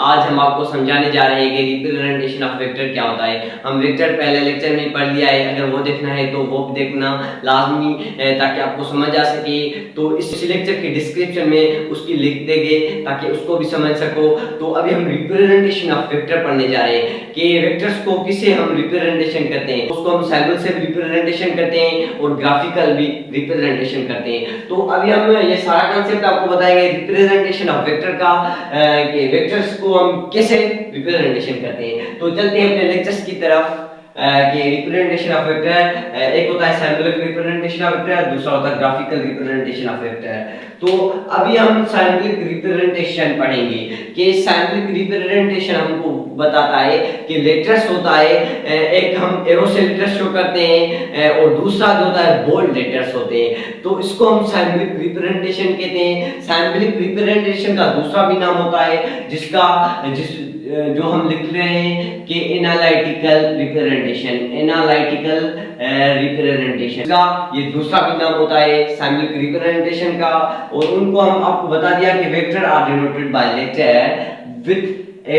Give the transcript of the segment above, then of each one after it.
आज हम आपको समझाने जा रहे हैं कि रिप्रेजेंटेशन ऑफ वेक्टर क्या होता है। हम वेक्टर पहले लेक्चर में पढ़ लिया है, अगर वो देखना है तो वो देखना लाजमी ताकि आपको समझ आ सके। तो इस लेक्चर के डिस्क्रिप्शन में उसकी लिंक देंगे ताकि उसको भी समझ सको। तो अभी हम रिप्रेजेंटेशन ऑफ वेक्टर पढ़ने जा रहे हैं कि वेक्टर्स को किसे हम रिप्रेजेंटेशन करते हैं। उसको हम सिंबल से भी रिप्रेजेंटेशन करते हैं और ग्राफिकल भी रिप्रेजेंटेशन करते हैं। तो अभी हम ये सारा कांसेप्ट आपको बताएंगे रिप्रेजेंटेशन ऑफ वेक्टर का, कि वेक्टर्स को हम कैसे रिप्रेजेंटेशन करते हैं। तो चलते हैं अपने लेक्चर्स की तरफ। कि रिप्रेजेंटेशन ऑफ वेक्टर एक होता है सिंबॉलिक रिप्रेजेंटेशन ऑफ वेक्टर, दूसरा होता है ग्राफिकल रिप्रेजेंटेशन ऑफ वेक्टर। तो अभी हम सिंबॉलिक रिप्रेजेंटेशन पढ़ेंगे कि सिंबॉलिक रिप्रेजेंटेशन हमको बताता है कि लेटर्स होता है, एक हम एरो से लेटर्स शो करते हैं और दूसरा जो होता है बोल्ड लेटर्स होते हैं। तो इसको हम सिंबॉलिक रिप्रेजेंटेशन कहते हैं। सिंबॉलिक रिप्रेजेंटेशन का दूसरा भी नाम होता है जो हम लिख रहे हैं कि एनालिटिकल रिप्रेजेंटेशन, एनालिटिकल रिप्रेजेंटेशन का ये दूसरा भी नाम होता है सिंबॉलिक रिप्रेजेंटेशन का। और उनको हम आपको बता दिया कि vector are denoted by letter with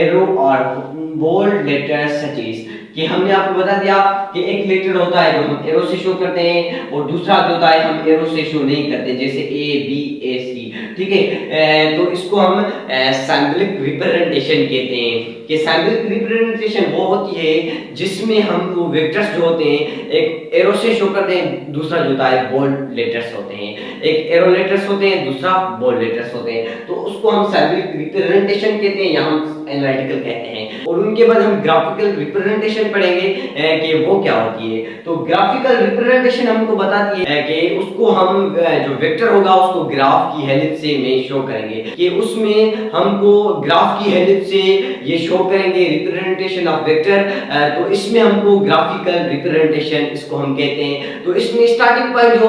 arrow और बोल्ड लेटर्स सच एज, कि हमने आपको बता दिया कि एक लेटर होता है जो हम एरो से शो करते हैं और दूसरा जो होता है हम एरो से शो नहीं करते, जैसे ए बी ए सी। ठीक है, तो इसको हम सिंबॉलिक रिप्रेजेंटेशन कहते हैं। कि सिंबॉलिक रिप्रेजेंटेशन वो होती है जिसमें हम वो वेक्टर्स जो होते हैं एक एरो से शो करते हैं, दूसरा जो होता है बोल्ड लेटर्स होते हैं। एक एरो लेटर्स होते हैं, दूसरा बोल्ड लेटर्स होते हैं। तो उसको हम सिंबॉलिक रिप्रेजेंटेशन कहते हैं या हम एनालिटिकल कहते हैं। और उनके बाद हम ग्राफिकल रिप्रेजेंटेशन पढ़ेंगे कि वो क्या होती है। तो ग्राफिकल रिप्रेजेंटेशन हमको बताती है कि उसको हम जो वेक्टर होगा उसको ग्राफ की हेल्प से में शो करेंगे, कि उसमें हमको ग्राफ की हेल्प से ये शो करेंगे रिप्रेजेंटेशन ऑफ वेक्टर। तो इसमें हमको ग्राफिकल रिप्रेजेंटेशन इसको हम कहते हैं। तो इसमें स्टार्टिंग पॉइंट जो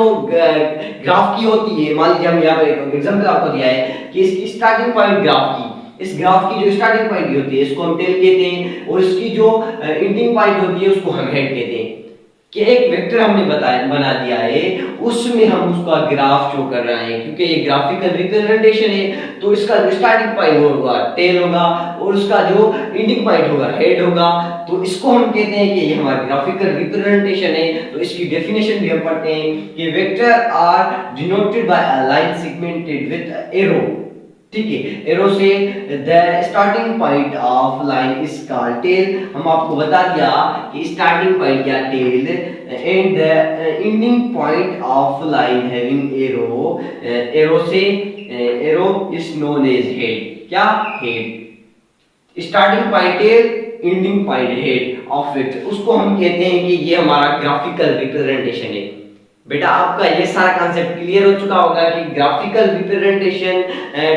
ग्राफ की होती है, मान लीजिए हम यहाँ पे एक एग्जांपल आपको दिया है कि इसकी स्टार्टिंग पॉइंट ग्राफ की, इस ग्राफ की जो स्टार्टिंग पॉइंट होती है इसको हम टेल कहते हैं और इसकी जो एंडिंग पॉइंट होती है उसको हम हेड कहते हैं। कि एक वेक्टर हमने बना दिया है, उसमें हम उसका ग्राफ शो कर रहे हैं, क्योंकि ये ग्राफिकल रिप्रेजेंटेशन है। तो इसका जो स्टार्टिंग पॉइंट होगा टेल होगा और उसका जो एंडिंग पॉइंट होगा हेड होगा। तो इसको हम कहते हैं कि ये हमारा ग्राफिकल रिप्रेजेंटेशन है। तो इसकी डेफिनेशन भी हम पढ़ते हैं कि vector are denoted by a line segmented with arrow. ठीक है, एरो से the starting point of line is called tail. हम आपको बता दिया कि स्टार्टिंग पॉइंट या tail and the ending point of line having arrow, arrow is known as head. क्या? Head. Starting point tail, ending point head of vector, उसको हम कहते हैं कि ये हमारा ग्राफिकल रिप्रेजेंटेशन है। बेटा आपका ये सारा कांसेप्ट क्लियर हो चुका होगा कि ग्राफिकल रिप्रेजेंटेशन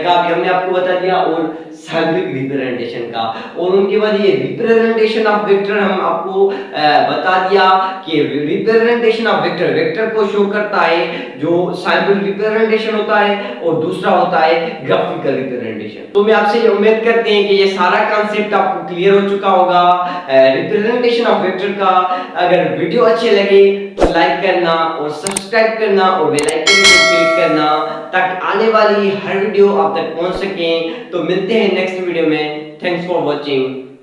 का भी हमने आपको बता दिया और सिंबॉलिक रिप्रेजेंटेशन का। और उनके बाद ये रिप्रेजेंटेशन ऑफ वेक्टर हम आपको बता दिया कि रिप्रेजेंटेशन ऑफ वेक्टर, वेक्टर को शो करता है जो सिंबॉलिक रिप्रेजेंटेशन होता है और दूसरा होता है ग्राफिकल रिप्रेजेंटेशन। तो मैं आपसे ये उम्मीद करते हैं कि ये सारा कांसेप्ट आपको क्लियर हो चुका होगा रिप्रेजेंटेशन ऑफ वेक्टर का। अगर वीडियो अच्छे लगे तो लाइक करना और सब्सक्राइब करना और बेल आइकन को क्लिक करना ताकि आने वाली हर वीडियो आप तक पहुंच सके। तो मिलते हैं नेक्स्ट वीडियो में। Thanks for watching.